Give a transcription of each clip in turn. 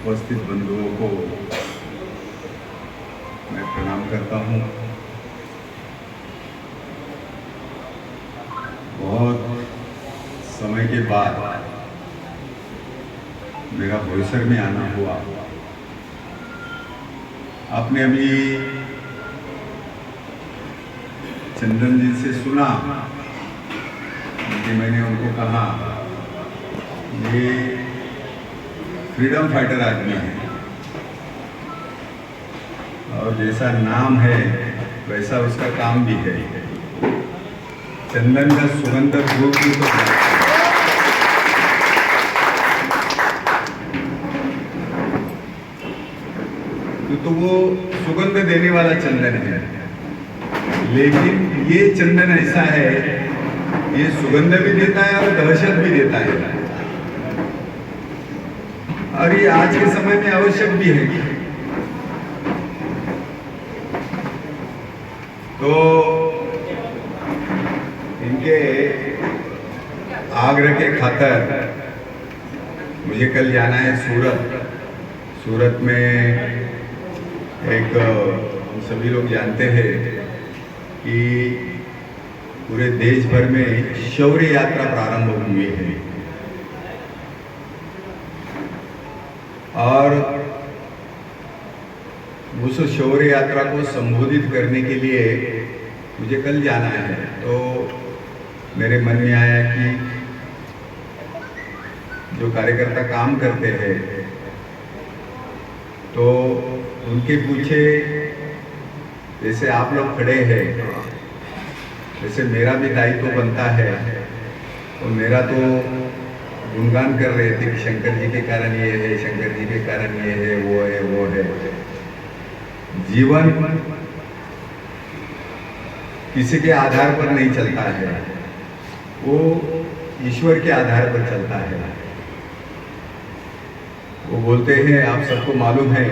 उपस्थित बंधुओं को मैं प्रणाम करता हूँ। बहुत समय के बाद मेरा बोईसर में आना हुआ। आपने अभी चंदन जी से सुना कि मैंने उनको कहा ये फ्रीडम फाइटर आदमी है और जैसा नाम है वैसा उसका काम भी है। चंदन का सुगंध दूर दूर तो वो सुगंध देने वाला चंदन है, लेकिन ये चंदन ऐसा है, ये सुगंध भी देता है और दहशत भी देता है, और ये आज के समय में आवश्यक भी है। तो इनके आग्रह के खातर मुझे कल जाना है सूरत। सूरत में एक सभी लोग जानते हैं कि पूरे देश भर में शौर्य यात्रा प्रारंभ हुई है और उस शौर्य यात्रा को संबोधित करने के लिए मुझे कल जाना है। तो मेरे मन में आया कि जो कार्यकर्ता काम करते हैं तो उनके पीछे जैसे आप लोग खड़े हैं, जैसे मेरा भी दायित्व बनता है। तो मेरा तो गुणगान कर रहे थे कि शंकर जी के कारण ये है, शंकर जी के कारण ये है, वो है। जीवन किसी के आधार पर नहीं चलता है, वो ईश्वर के आधार पर चलता है। वो बोलते हैं, आप सबको मालूम है,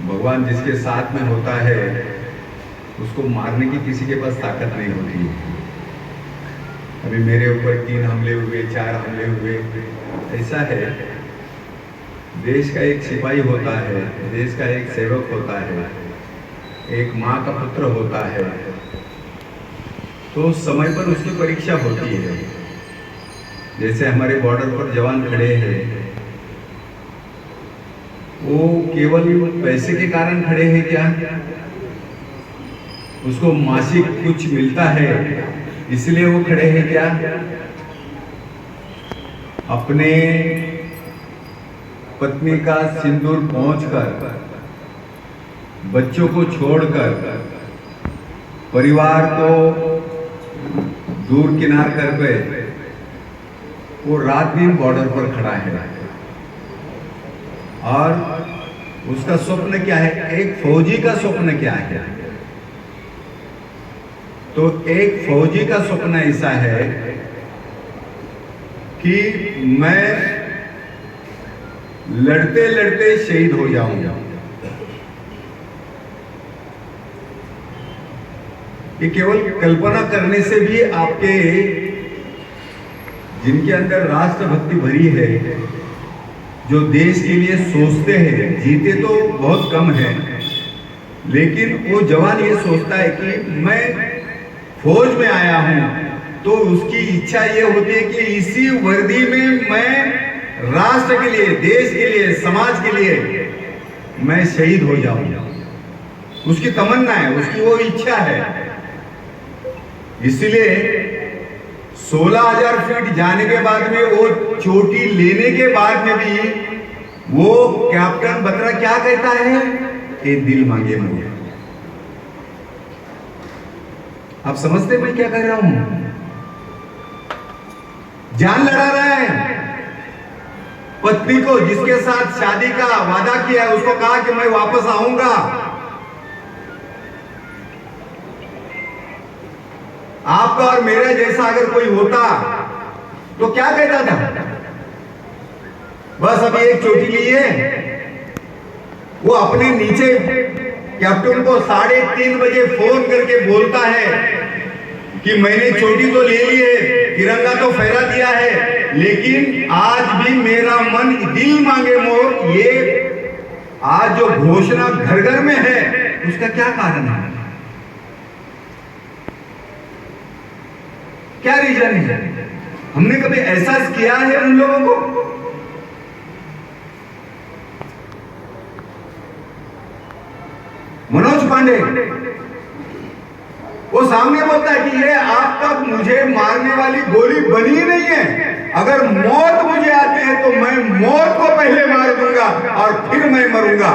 भगवान जिसके साथ में होता है उसको मारने की किसी के पास ताकत नहीं होती। अभी मेरे ऊपर 3 हमले हुए, 4 हमले हुए। ऐसा है, देश का एक सिपाही होता है, देश का एक सेवक होता है, एक माँ का पुत्र होता है, तो समय पर उसकी परीक्षा होती है। जैसे हमारे बॉर्डर पर जवान खड़े हैं, वो केवल पैसे के कारण खड़े हैं क्या? उसको मासिक कुछ मिलता है इसलिए वो खड़े हैं क्या? अपने पत्नी का सिंदूर पहुंचकर, बच्चों को छोड़कर, परिवार को दूर किनार करके वो रात दिन बॉर्डर पर खड़ा है। और उसका स्वप्न क्या है? एक फौजी का स्वप्न क्या है? तो एक फौजी का स्वप्न ऐसा है कि मैं लड़ते लड़ते शहीद हो जाऊंगा। ये केवल कल्पना करने से भी आपके जिनके अंदर राष्ट्रभक्ति भरी है, जो देश के लिए सोचते हैं, जीते तो बहुत कम है, लेकिन वो जवान ये सोचता है कि मैं फौज में आया हूं तो उसकी इच्छा ये होती है कि इसी वर्दी में मैं राष्ट्र के लिए, देश के लिए, समाज के लिए मैं शहीद हो जाऊं। उसकी तमन्ना है, उसकी वो इच्छा है। इसलिए 16,000 फीट जाने के बाद में, वो चोटी लेने के बाद में भी वो कैप्टन बत्रा क्या कहता है? ये दिल मांगे मुझे। आप समझते मैं क्या कह रहा हूं? जान लड़ा रहा है। पत्नी को, जिसके साथ शादी का वादा किया है, उसको कहा कि मैं वापस आऊंगा। आपका और मेरा जैसा अगर कोई होता तो क्या कहता था? बस अभी एक चोटी ली है। वो अपने नीचे कैप्टन को 3:30 बजे फोन करके बोलता है कि मैंने चोटी तो ले ली है, तिरंगा तो फहरा दिया है, लेकिन आज भी मेरा मन दिल मांगे मोर, ये आज जो घोषणा घर घर में है उसका क्या कारण है, क्या रीजन है? हमने कभी एहसास किया है उन लोगों को? मनोज पांडे वो सामने बोलता है कि ये आप तक मुझे मारने वाली गोली बनी ही नहीं है, अगर मौत मुझे आती है तो मैं मौत को पहले मार दूंगा और फिर मैं मरूंगा।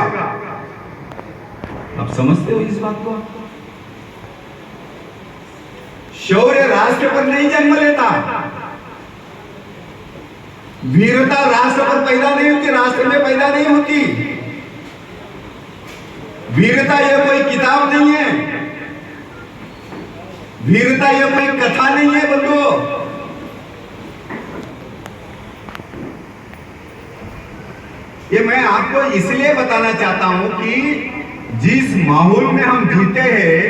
आप समझते हो इस बात को? शौर्य राष्ट्र पर नहीं जन्म लेता, वीरता राष्ट्र पर पैदा नहीं होती, राष्ट्र में पैदा नहीं होती। वीरता यह कोई किताब नहीं है, वीरता यह कोई कथा नहीं है बंधुओं। ये मैं आपको इसलिए बताना चाहता हूं कि जिस माहौल में हम जीते हैं,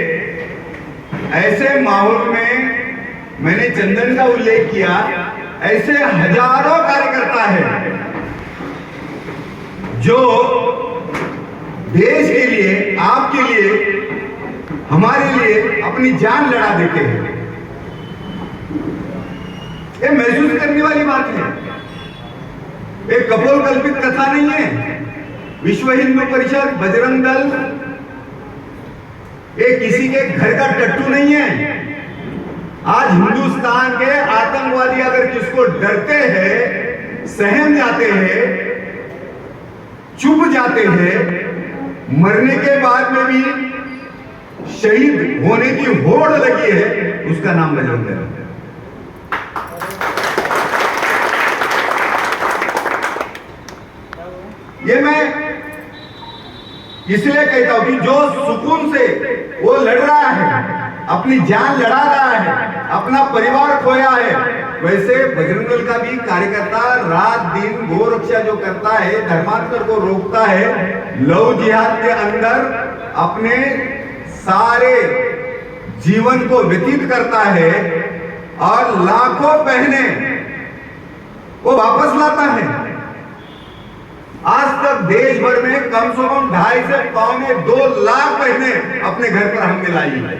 ऐसे माहौल में मैंने चंदन का उल्लेख किया, ऐसे हजारों कार्यकर्ता है जो देश के लिए, आपके लिए, हमारे लिए अपनी जान लड़ा देते हैं। ये महसूस करने वाली बात है, एक कपोल कल्पित कथा नहीं है। विश्व हिंदू परिषद, बजरंग दल ये किसी के घर का टट्टू नहीं है। आज हिंदुस्तान के आतंकवादी अगर किसको डरते हैं, सहम जाते हैं, चुप जाते हैं, मरने के बाद में भी शहीद होने की होड़ लगी है, उसका नाम बजरंग दल है। ये मैं इसलिए कहता हूं कि जो सुकून से वो लड़ रहा है, अपनी जान लड़ा रहा है, अपना परिवार खोया है, वैसे बजरंग दल का भी कार्यकर्ता रात दिन गो रक्षा जो करता है, धर्मांतर को रोकता है, लव जिहाद के अंदर अपने सारे जीवन को व्यतीत करता है और लाखों बहने वो वापस लाता है। आज तक देश भर में कम से कम 2.5 से 2.25 लाख बहनें अपने घर पर हमने लाई है,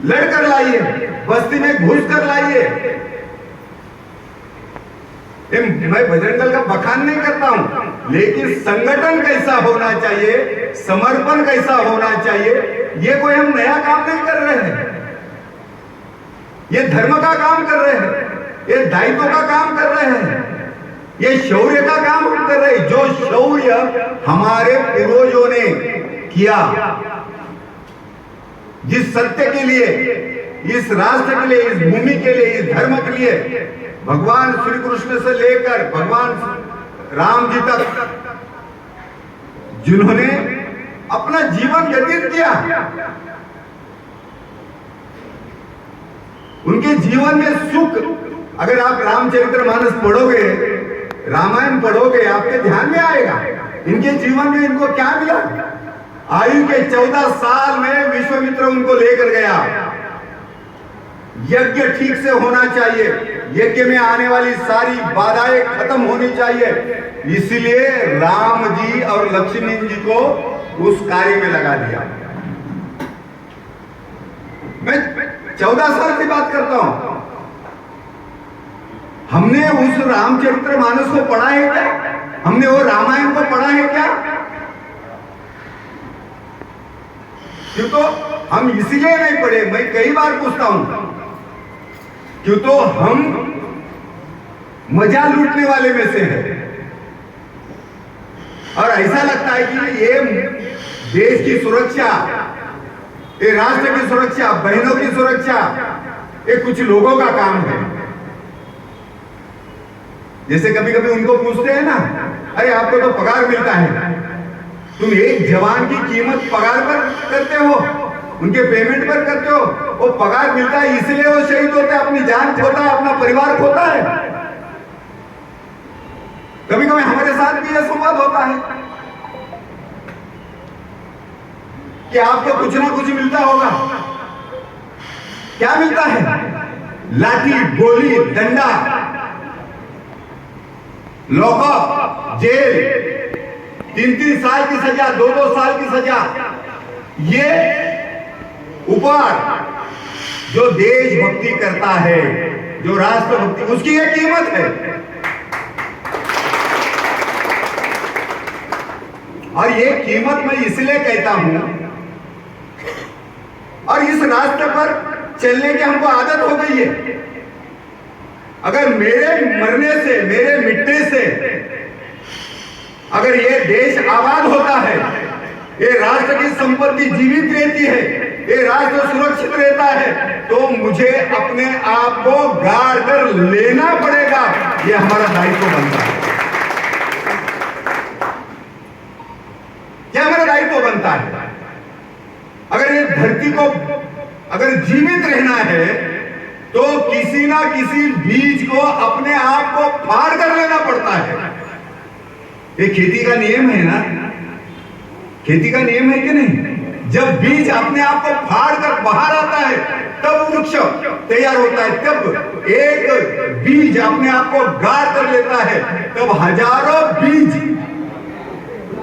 लड़कर लाई है, बस्ती में घुस कर लाई है। मैं बजरंग दल का बखान नहीं करता हूं, लेकिन संगठन कैसा होना चाहिए, समर्पण कैसा होना चाहिए, ये कोई हम नया काम नहीं कर रहे हैं, ये धर्म का काम कर रहे हैं, ये दायित्व का काम कर रहे हैं, ये शौर्य का काम हम कर रहे हैं। जो शौर्य हमारे पूर्वजों ने किया, जिस सत्य के लिए, इस राष्ट्र के लिए, इस भूमि के लिए, इस धर्म के लिए, भगवान श्री कृष्ण से लेकर भगवान राम जी तक जिन्होंने अपना जीवन व्यतीत किया, उनके जीवन में सुख, अगर आप रामचरितमानस पढ़ोगे, रामायण पढ़ोगे, आपके ध्यान में आएगा इनके जीवन में इनको क्या मिला। आयु के 14 साल में विश्वामित्र उनको लेकर गया। यज्ञ ठीक से होना चाहिए, यज्ञ में आने वाली सारी बाधाएं खत्म होनी चाहिए, इसलिए राम जी और लक्ष्मण जी को उस कार्य में लगा दिया। मैं 14 साल की बात करता हूं। हमने उस रामचरितमानस को पढ़ा है क्या? हमने वो रामायण को पढ़ा है क्या? क्यों तो हम इसलिए नहीं पढ़े, मैं कई बार पूछता हूं, क्यों तो हम मजा लूटने वाले में से हैं और ऐसा लगता है कि ये देश की सुरक्षा, ये राष्ट्र की सुरक्षा, बहनों की सुरक्षा, ये कुछ लोगों का काम है। जैसे कभी कभी उनको पूछते हैं ना, अरे आपको तो पगार मिलता है, तुम एक जवान की कीमत पगार पर करते हो, उनके पेमेंट पर करते हो, वो पगार मिलता है इसलिए वो शहीद होता है, अपनी जान खोता है, अपना परिवार खोता है। कभी कभी हमारे साथ भी यह संवाद होता है कि आपको कुछ ना कुछ मिलता होगा। क्या मिलता है? लाठी, गोली, डंडा, लॉकअप, जेल, 3-3 साल की सजा, 2-2 साल की सजा, ये ऊपर जो देशभक्ति करता है, जो राष्ट्रभक्ति, उसकी ये कीमत है। और ये कीमत मैं इसलिए कहता हूं, और इस रास्ते पर चलने की हमको आदत हो गई है। अगर मेरे मरने से, मेरे मिटने से अगर ये देश आबाद होता है, ये राष्ट्र की संपत्ति जीवित रहती है, ये राष्ट्र सुरक्षित रहता है, तो मुझे अपने आप को गाड़ कर लेना पड़ेगा। ये हमारा दायित्व बनता है। क्या हमारा दायित्व बनता है? अगर ये धरती को अगर जीवित रहना है, तो किसी ना किसी बीज को अपने आप को फाड़ कर लेना पड़ता है। ये खेती का नियम है ना, खेती का नियम है कि नहीं? जब बीज अपने आप को फाड़ कर बाहर आता है, तब वृक्ष तैयार होता है। तब एक बीज अपने आप को गाड़ कर लेता है, तब हजारों बीज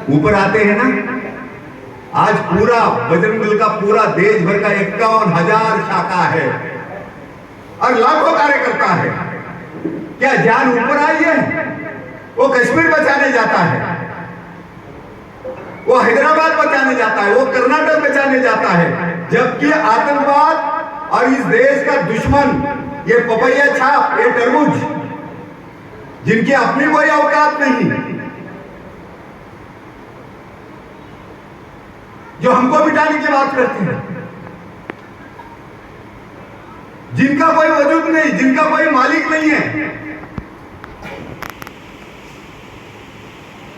ऊपर आते हैं ना। आज पूरा बजरंग दल का पूरा देश भर का 51,000 शाखा है और लाखों कार्यकर्ता है। क्या जान ऊपर आई है? वो कश्मीर बचाने जाता है, वो हैदराबाद बचाने जाता है, वो कर्नाटक बचाने जाता है, जबकि आतंकवाद और इस देश का दुश्मन ये पपैया छाप, ये तरबूज, जिनकी अपनी कोई औकात नहीं, जो हमको मिटाने की बात करते हैं, जिनका कोई वजूद नहीं, जिनका कोई मालिक नहीं है,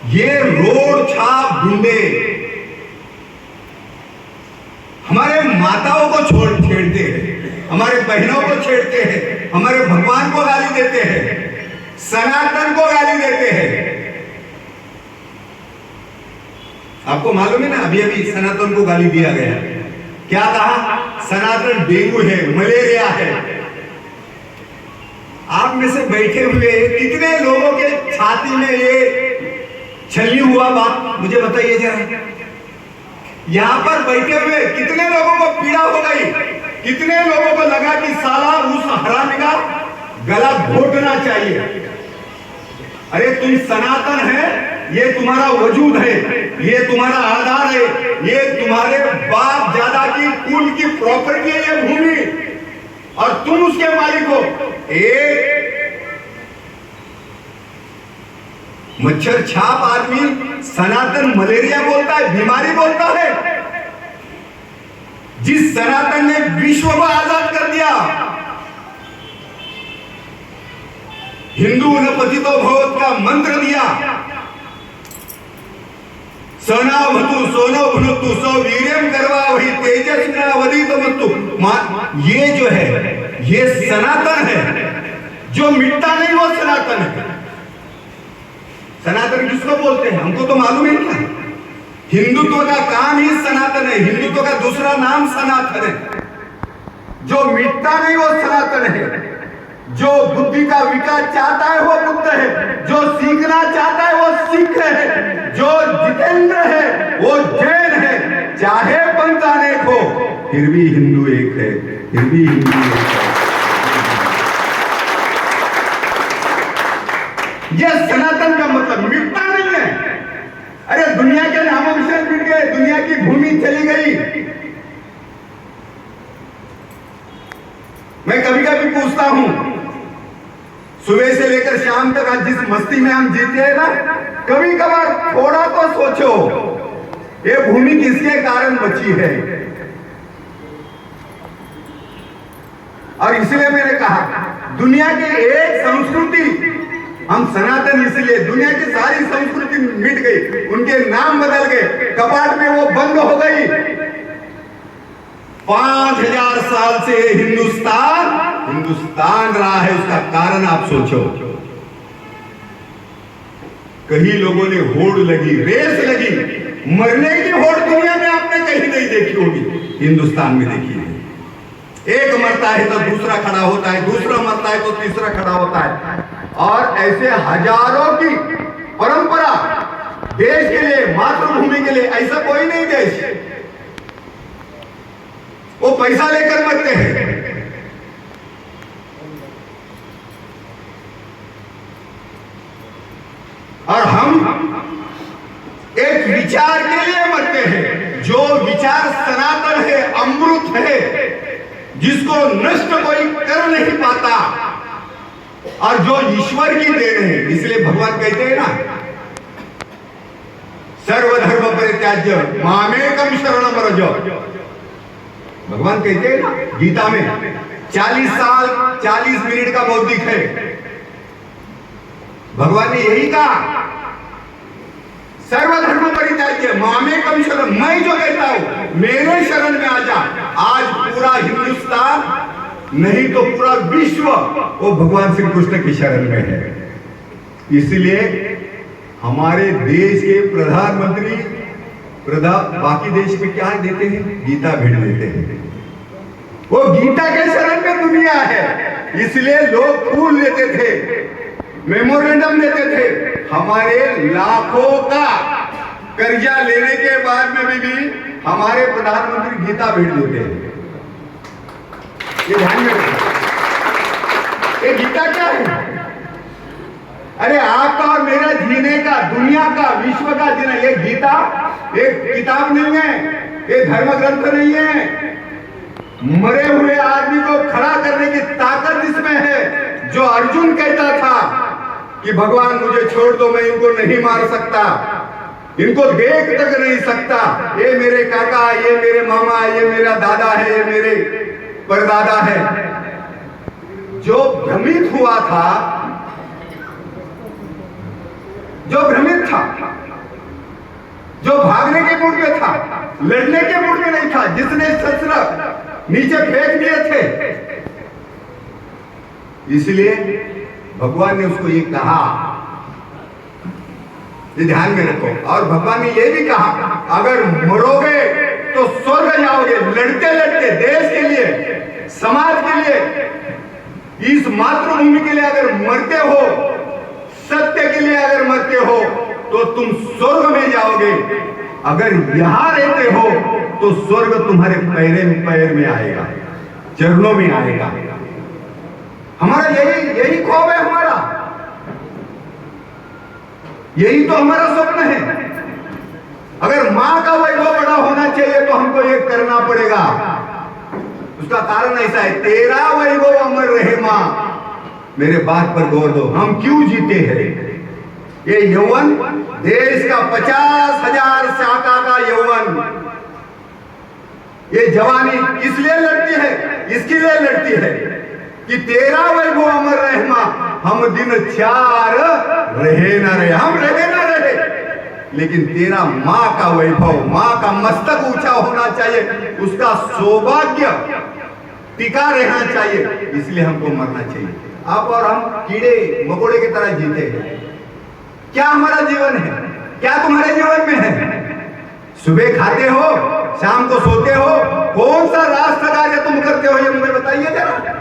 ये रोड छाप गुंडे हमारे माताओं को छेड़ते हैं, हमारे बहनों को छेड़ते हैं, हमारे भगवान को गाली देते हैं, सनातन को गाली देते हैं। आपको मालूम है ना, अभी अभी सनातन को गाली दिया गया। क्या कहा? सनातन डेंगू है, मलेरिया है। आप में से बैठे हुए कितने लोगों के छाती में ये छली हुआ बात मुझे बताइए जरा। यहां पर बैठे हुए कितने लोगों को पीड़ा हो गई, कितने लोगों को लगा कि साला उस हरामी का गला घोटना चाहिए। अरे तुम सनातन है, ये तुम्हारा वजूद है, ये तुम्हारा आधार है, ये तुम्हारे बाप दादा की कुल की प्रॉपर्टी है ये भूमि, और तुम उसके मालिक हो। एक मच्छर छाप आदमी सनातन मलेरिया बोलता है, बीमारी बोलता है। जिस सनातन ने विश्व को आजाद कर दिया, हिंदू न पतितो भवत का मंत्र दिया, सोनावतु सोनो भुनतु सो वीर्यम करवा वही तेजस्विनावधीत मस्तु। ये जो है ये सनातन है, जो मिटता नहीं वो सनातन है। सनातन किसको बोलते हैं? हमको तो मालूम है क्या? हिंदुत्व का काम ही सनातन है, हिंदुत्व का दूसरा नाम सनातन है। जो मिटता नहीं वो सनातन है। जो बुद्धि का विकास चाहता है वो बुद्ध है, जो सीखना चाहता है वो सिख है, जो जितेंद्र है वो जैन है। चाहे पंथ अनेक हो फिर भी हिंदू एक है, फिर भी हिंदू एक है। यह सनातन का मतलब मिटता नहीं है। अरे दुनिया के नामों से मिट गए, दुनिया की भूमि चली गई। मैं कभी कभी पूछता हूं, सुबह से लेकर शाम तक आज जिस मस्ती में हम जीते हैं ना, कभी कभार थोड़ा तो सोचो ये भूमि किसके कारण बची है। और इसलिए मैंने कहा दुनिया की एक संस्कृति, हम सनातन इसलिए, दुनिया की सारी संस्कृति मिट गई, उनके नाम बदल गए, कपाट में वो बंद हो गई। 5000 साल से हिंदुस्तान रहा है, उसका कारण आप सोचो। कहीं लोगों ने होड़ लगी, रेस लगी, मरने की होड़ दुनिया में आपने कहीं नहीं देखी होगी, हिंदुस्तान में देखी है। एक मरता है तो दूसरा खड़ा होता है, दूसरा मरता है तो तीसरा खड़ा होता है, और ऐसे हजारों की परंपरा देश के लिए, मातृभूमि के लिए। ऐसा कोई नहीं देश, वो पैसा लेकर मरते हैं। और हम एक विचार के लिए मरते हैं, जो विचार सनातन है, अमृत है, जिसको नष्ट कोई कर नहीं पाता, और जो ईश्वर की देन है। इसलिए भगवान कहते हैं ना, सर्वधर्म परित्याज्य मामेकम शरणम व्रज। भगवान कहते हैं ना गीता में, 40 साल 40 मिनट का बौद्धिक है, भगवान ने यही कहा, सर्वधर्म परित्याज्य मामेकम शरण, मैं जो कहता हूं मेरे शरण में आ जा। आज पूरा हिंदुस्तान नहीं तो पूरा विश्व वो भगवान श्री कृष्ण की शरण में है। इसलिए हमारे देश के प्रधानमंत्री बाकी देश में क्या देते हैं, गीता भेंट देते हैं। वो गीता के शरण में दुनिया है, इसलिए लोग फूल देते थे, मेमोरेंडम देते थे। हमारे लाखों का कर्जा लेने के बाद में भी हमारे प्रधानमंत्री गीता भेंट देते हैं। ये ध्यान में रखो, ये गीता क्या है? अरे आपका और मेरा जीने का, दुनिया का, विश्व का जीना, ये गीता एक किताब नहीं है, ये धर्म ग्रंथ नहीं है। मरे हुए आदमी को खड़ा करने की ताकत इसमें है। जो अर्जुन कहता था कि भगवान मुझे छोड़ दो, मैं इनको नहीं मार सकता, इनको देख तक नहीं सकता, ये मेरे काका, ये मेरे मामा, ये मेरा दादा है, ये मेरे परदादा है। जो भ्रमित हुआ था, जो भ्रमित था, जो भागने के मूड में था, लड़ने के मूड में नहीं था, जिसने शस्त्र नीचे फेंक दिए थे, इसलिए भगवान ने उसको ये कहा, ये ध्यान में रखो। और भगवान ने ये भी कहा, अगर मरोगे तो स्वर्ग जाओगे। लड़ते लड़ते देश के लिए, समाज के लिए, इस मातृभूमि के लिए अगर मरते हो, सत्य के लिए अगर मरते हो, तो तुम स्वर्ग में जाओगे। अगर यहां रहते हो तो स्वर्ग तुम्हारे पैर में आएगा, चरणों में आएगा। हमारा यही खौफ है, हमारा यही तो हमारा स्वप्न है। अगर मां का वैभव बड़ा होना चाहिए तो हमको ये करना पड़ेगा। उसका कारण ऐसा है, तेरा वैभव अमर रहे मां, मेरे बात पर गौर दो। हम क्यों जीते हैं? ये यौवन देश का 50,000 शाखा का यौवन, ये जवानी किस लिए लड़ती है? इसके लिए लड़ती है कि तेरा वैभव अमर रहे मां, हम दिन 4 रहे ना रहे, हम रहे ना रहे, लेकिन तेरा मां का वैभव, मां का मस्तक ऊंचा होना चाहिए, उसका सौभाग्य टिका रहना चाहिए। इसलिए हमको मरना चाहिए। आप और हम कीड़े मकोड़े की तरह जीते हैं। क्या हमारा जीवन है? क्या तुम्हारे जीवन में है? सुबह खाते हो, शाम को सोते हो, कौन सा राष्ट्र कार्य तुम करते हो, ये मुझे बताइए जरा।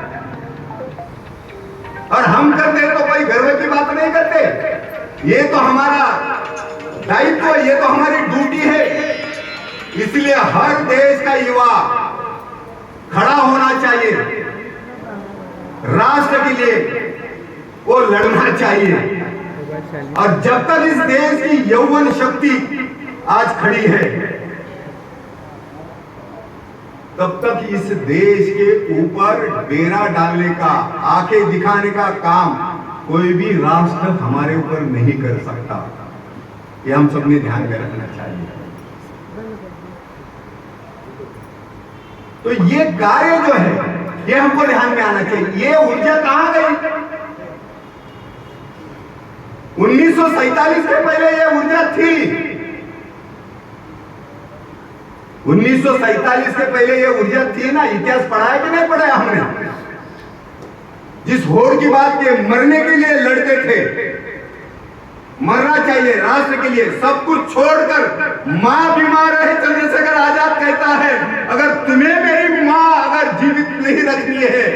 और हम करते हैं तो कोई गर्व की बात नहीं करते। ये तो हमारा दायित्व, ये तो हमारी ड्यूटी है। इसलिए हर देश का युवा खड़ा होना चाहिए, राष्ट्र के लिए वो लड़ना चाहिए। और जब तक इस देश की यौवन शक्ति आज खड़ी है, तब तक इस देश के ऊपर डेरा डालने का, आंखें दिखाने का काम कोई भी राष्ट्र हमारे ऊपर नहीं कर सकता। ये हम सबने ध्यान में रखना चाहिए। तो ये कार्य जो है, ये हमको ध्यान में आना चाहिए। ये ऊर्जा कहां गई? 1947 के पहले ये ऊर्जा थी। 1947 के पहले ये ऊर्जा थी ना। इतिहास पढ़ा है कि नहीं पढ़ा हमने? जिस होड़ की बात के मरने के लिए लड़ते थे, मरना चाहिए राष्ट्र के लिए, सब कुछ छोड़कर। माँ बीमार है, चंद्रशेखर आजाद कहता है अगर तुम्हें मेरी माँ अगर जीवित नहीं रखनी है,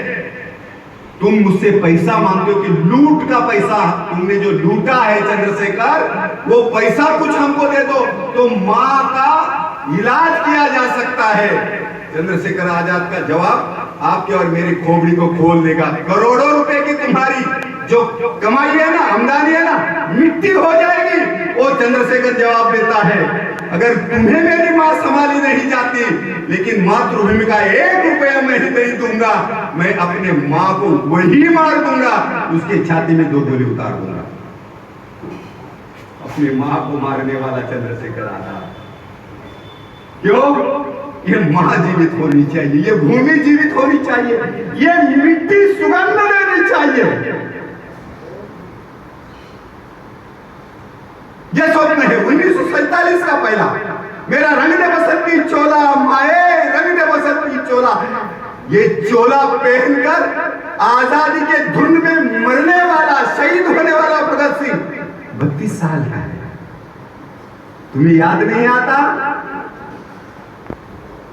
तुम मुझसे पैसा मांगते हो कि लूट का पैसा तुमने जो लूटा है चंद्रशेखर, वो पैसा कुछ हमको दे दो तो माँ का इलाज किया जा सकता है। चंद्रशेखर आजाद का जवाब आपके और मेरी खोपड़ी को खोल देगा। करोड़ों रुपए की तुम्हारी जो कमाई है ना, आमदनी है ना, मिट्टी हो जाएगी। वो चंद्रशेखर जवाब देता है अगर तुम्हें मेरी माँ संभाली नहीं जाती, लेकिन मातृभूमि का 1 रुपया मैं नहीं दूंगा, मैं अपने माँ को वही मार दूंगा, उसके छाती में 2 गोली उतार दूंगा। अपनी माँ को मारने वाला चंद्रशेखर आजाद। क्यों? ये माँ जीवित होनी चाहिए, ये भूमि जीवित होनी चाहिए, ये मिट्टी सुगंध लेनी चाहिए। ये स्वप्न है 1947 का पहला। मेरा रंग दे बसंती चोला माए, रंग दे बसंती चोला। ये चोला पहनकर आजादी के धुंध में मरने वाला, शहीद होने वाला भगत सिंह 32 साल का है। तुम्हें याद नहीं आता?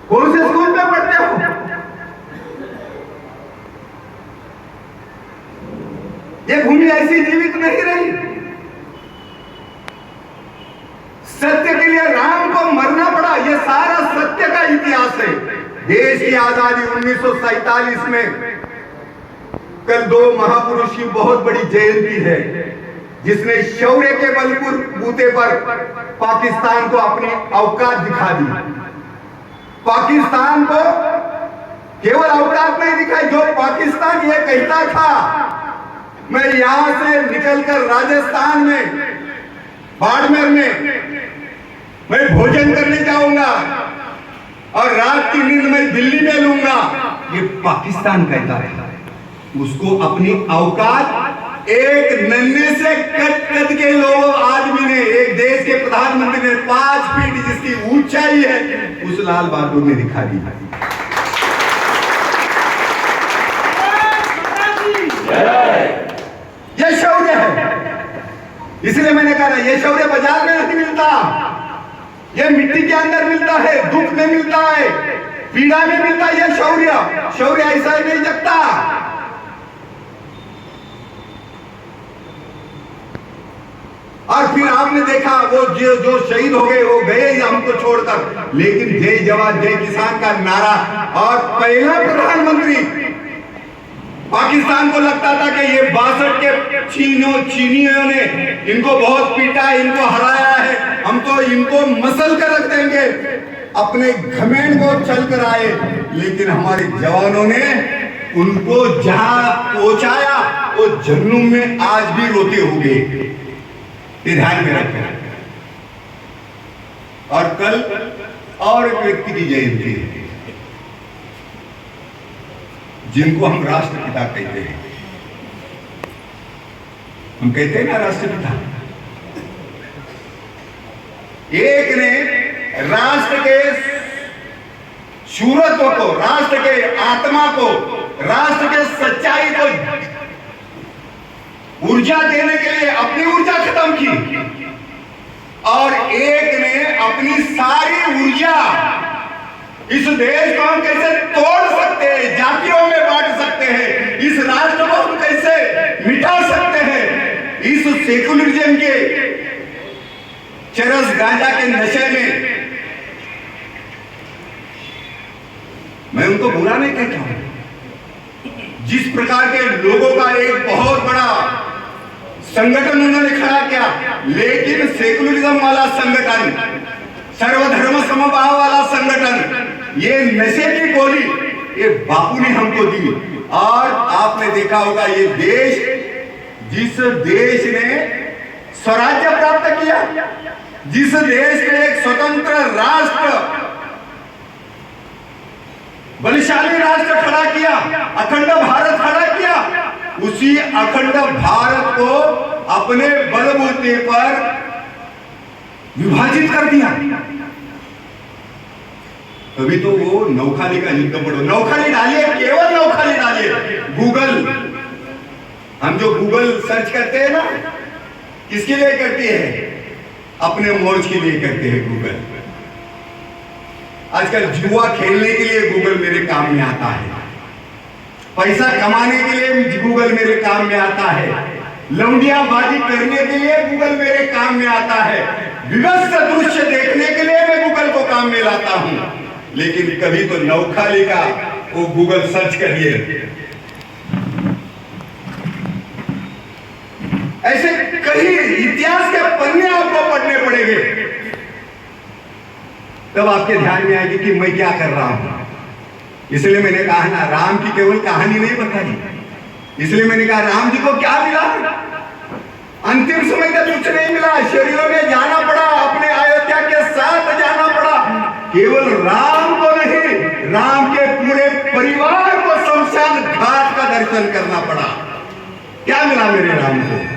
कौन से स्कूल में पढ़ते हो? ये भूमि ऐसी जीवित नहीं रही। सत्य के लिए राम को मरना पड़ा, ये सारा सत्य का इतिहास है। देश की आजादी 1947 में कल 2 महापुरुष की बहुत बड़ी जयंती है, जिसने शौर्य के बलबूते पर पाकिस्तान को अपनी औकात दिखा दी। पाकिस्तान को केवल औकात नहीं दिखाई, जो पाकिस्तान ये कहता था मैं यहां से निकलकर राजस्थान में बाड़मेर में मैं भोजन करने जाऊंगा और रात की नींद मैं दिल्ली में लूंगा, ये पाकिस्तान कहता था। उसको अपनी औकात एक नन्हे से कद के लोग आदमी ने, एक देश के प्रधानमंत्री ने 5 फीट जिसकी ऊंचाई है, उस लाल बहादुर ने दिखा दी। ये शौर्य है। इसलिए मैंने कहा ये शौर्य बाजार में नहीं मिलता, ये मिट्टी के अंदर मिलता है, दुख में मिलता है, पीड़ा में मिलता है। ये शौर्य ऐसा ही नहीं जगता। और फिर आपने देखा वो जो शहीद हो गए वो गए हमको छोड़कर, लेकिन जय जवान जय किसान का नारा। और पहला प्रधानमंत्री, पाकिस्तान को लगता था कि ये 62 के चीनियों ने इनको बहुत पीटा, इनको हराया है, हम तो इनको मसल कर रख देंगे। अपने घमेंड को चल कर आए, लेकिन हमारे जवानों ने उनको जहां पहुंचाया वो जहन्नुम में आज भी रोते होंगे। ध्यान में रखें। और कल और एक व्यक्ति की जयंती है, जिनको हम राष्ट्रपिता कहते हैं। हम कहते हैं ना राष्ट्रपिता। एक ने राष्ट्र के शूरत्व को, राष्ट्र के आत्मा को, राष्ट्र के सच्चाई को ऊर्जा देने के लिए अपनी ऊर्जा खत्म की, और एक ने अपनी सारी ऊर्जा, इस देश को हम कैसे तोड़ सकते हैं, जातियों में बांट सकते हैं, इस राष्ट्र को हम कैसे मिटा सकते हैं, इस सेकुलरिज्म के चरस गांजा के नशे में। मैं उनको बुरा नहीं कहता हूं। जिस प्रकार के लोगों का एक बहुत बड़ा संगठन उन्होंने खड़ा किया, लेकिन सेकुलरिज्म वाला संगठन, सर्वधर्म समभाव वाला संगठन, ये नशे की गोली ये बापू ने हमको दी। और आपने देखा होगा ये देश, जिस देश ने स्वराज्य प्राप्त किया, जिस देश ने एक स्वतंत्र राष्ट्र, बलशाली राष्ट्र खड़ा किया, अखंड भारत खड़ा किया, उसी अखंड भारत को अपने बलबूते पर विभाजित कर दिया। तभी तो वो नौखाली का युद्ध पढ़ो, नौखाली डालिए, केवल नौखाली डालिए। गूगल, हम जो गूगल सर्च करते हैं ना, किसके लिए करती है? अपने मौज के लिए करते हैं गूगल। आजकल जुआ खेलने के लिए गूगल मेरे काम में आता है, पैसा कमाने के लिए गूगल मेरे काम में आता है, लौंडियाबाजी करने के लिए गूगल मेरे काम में आता है, विवश दृश्य देखने के लिए मैं गूगल को काम में लाता हूं। लेकिन कभी तो नौखाली का वो गूगल सर्च करिए, ऐसे कहीं इतिहास के पन्ने आपको पढ़ने पड़ेंगे, तब आपके ध्यान में आएगी कि मैं क्या कर रहा हूं। इसलिए मैंने कहा ना, राम की केवल कहानी नहीं बताई, इसलिए मैंने कहा राम जी को क्या मिला? अंतिम समय तक कुछ नहीं मिला, शरीरों में जाना पड़ा, अपने अयोध्या के साथ जाना पड़ा। केवल राम को नहीं, राम के पूरे परिवार को शमशान घाट का दर्शन करना पड़ा। क्या मिला मेरे राम को?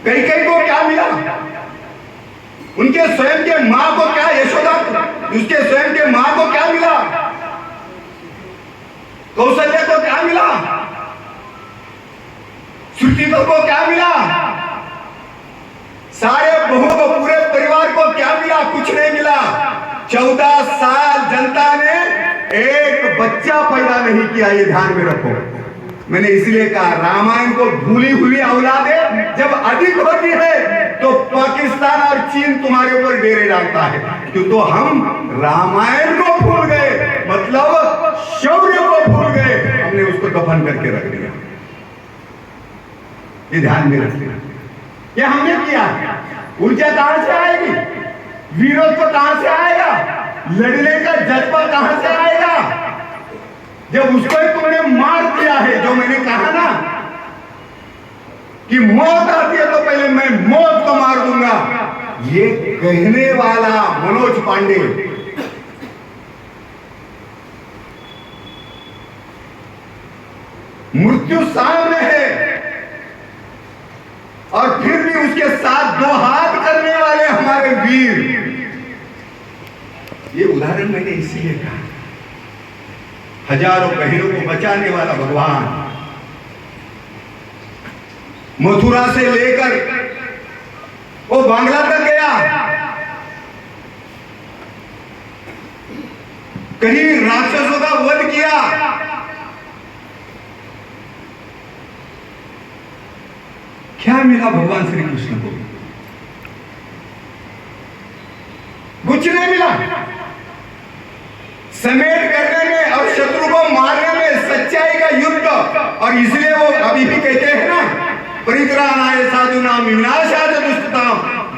कई को क्या मिला? उनके स्वयं के मां को क्या, यशोदा उसके स्वयं के मां को क्या मिला? कौशल्या को क्या मिला? श्रुति को क्या मिला? सारे बहुओं को, पूरे परिवार को क्या मिला? कुछ नहीं मिला। 14 साल जनता ने एक बच्चा पैदा नहीं किया, ये ध्यान में रखो। मैंने इसलिए कहा रामायण को भूली हुई औलादें जब अधिक होती है तो पाकिस्तान और चीन तुम्हारे ऊपर डेरे डालता है, क्यों? तो हम रामायण को भूल गए, मतलब शौर्य को भूल गए, हमने उसको दफन करके रख दिया। ये ध्यान में रखना, ये हमने किया। ऊर्जा कहां से आएगी? वीरत्व कहां से आएगा? लड़ने का जज्बा कहां से आएगा? जब उसको तुमने मार दिया है, जो मैंने कहा ना कि मौत आती है तो पहले मैं मौत को मार दूंगा, ये कहने वाला मनोज पांडे मृत्यु सामने है और फिर भी उसके साथ 2 हाथ करने वाले हमारे वीर। ये उदाहरण मैंने इसीलिए कहा, हजारों बहनों को बचाने वाला भगवान मथुरा से लेकर वो बांग्ला तक गया, कहीं राक्षसों का वध किया, क्या मिला भगवान श्री कृष्ण को? कुछ नहीं मिला। समेट करने में और शत्रु को मारने में सच्चाई का युद्ध, और इसलिए वो अभी भी कहते हैं ना, परित्राणाय साधूनां विनाशाय दुष्टतां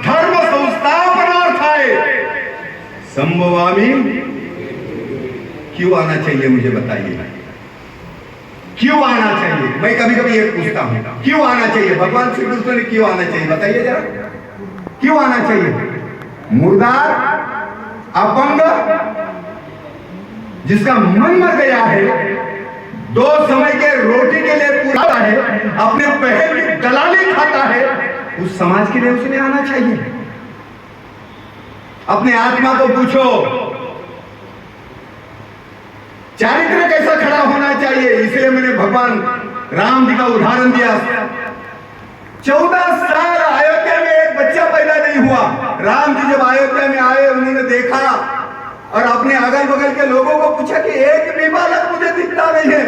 धर्म संस्थापनार्थाय संभवामि। क्यों आना चाहिए मुझे बताइए, क्यों आना चाहिए? मैं कभी कभी ये पूछता हूं, क्यों आना चाहिए? भगवान श्री कृष्ण ने क्यों आना चाहिए बताइए जरा, क्यों आना चाहिए? मुर्दार, अपंग, जिसका मन मर गया है, 2 समय के रोटी के लिए पूरा है, अपने बहन की दलाली खाता है, उस समाज के लिए उसने आना चाहिए। अपने आत्मा को पूछो, चारित्र कैसा खड़ा होना चाहिए। इसलिए मैंने भगवान राम जी का उदाहरण दिया। 14 साल अयोध्या में एक बच्चा पैदा नहीं हुआ। राम जी जब अयोध्या में आए, उन्होंने देखा और अपने अगल बगल के लोगों को पूछा कि एक भी बालक मुझे दिखता नहीं है।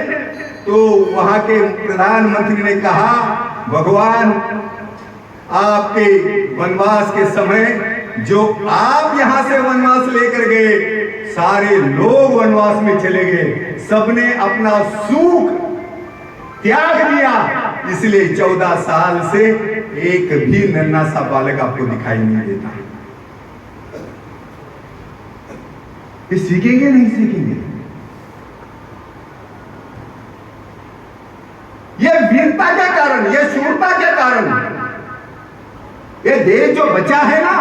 तो वहां के प्रधानमंत्री ने कहा, भगवान आपके वनवास के समय जो आप यहां से वनवास लेकर गए, सारे लोग वनवास में चले गए, सबने अपना सुख त्याग दिया, इसलिए 14 साल से एक भी नन्हा सा बालक आपको दिखाई नहीं देता। ये सीखेंगे नहीं सीखेंगे? ये वीरता के कारण, ये शूरता के कारण ये देश जो बचा है ना,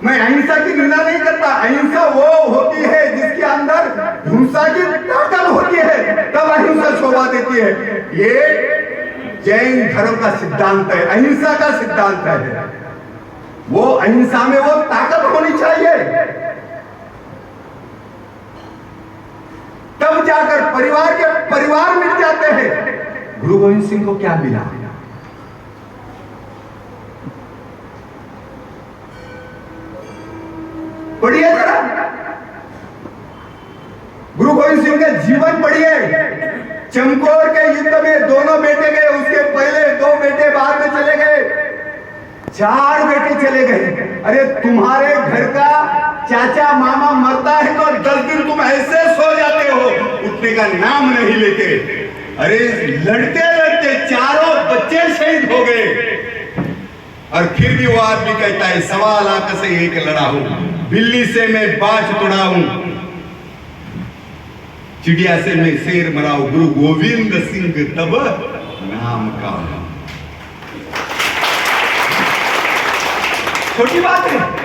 मैं अहिंसा की निंदा नहीं करता। अहिंसा वो होती है जिसके अंदर हिंसा की ताकत होती है, तब अहिंसा शोभा देती है। ये जैन धर्म का सिद्धांत है, अहिंसा का सिद्धांत है। वो अहिंसा में वो ताकत होनी चाहिए। परिवार के परिवार मिट जाते हैं। गुरु गोविंद सिंह को क्या मिला? पढ़िए जरा, गुरु गोविंद सिंह का जीवन पढ़िए। चमकौर के युद्ध में दोनों बेटे गए, उसके पहले 2 बेटे बाद में चले गए, 4 बेटे चले गए। अरे तुम्हारे घर का चाचा मामा मरता है तो 10 दिन तुम ऐसे सो जाते हो, उठने का नाम नहीं लेते। अरे लड़ते लड़ते 4 बच्चे शहीद हो गए, और फिर भी वो आदमी कहता है 1.25 लाख से 1 लड़ा हूं, बिल्ली से मैं बाज तोड़ा हूं, चिड़िया से मैं शेर मरा हूं, गुरु गोविंद सिंह तब नाम का। छोटी बात है।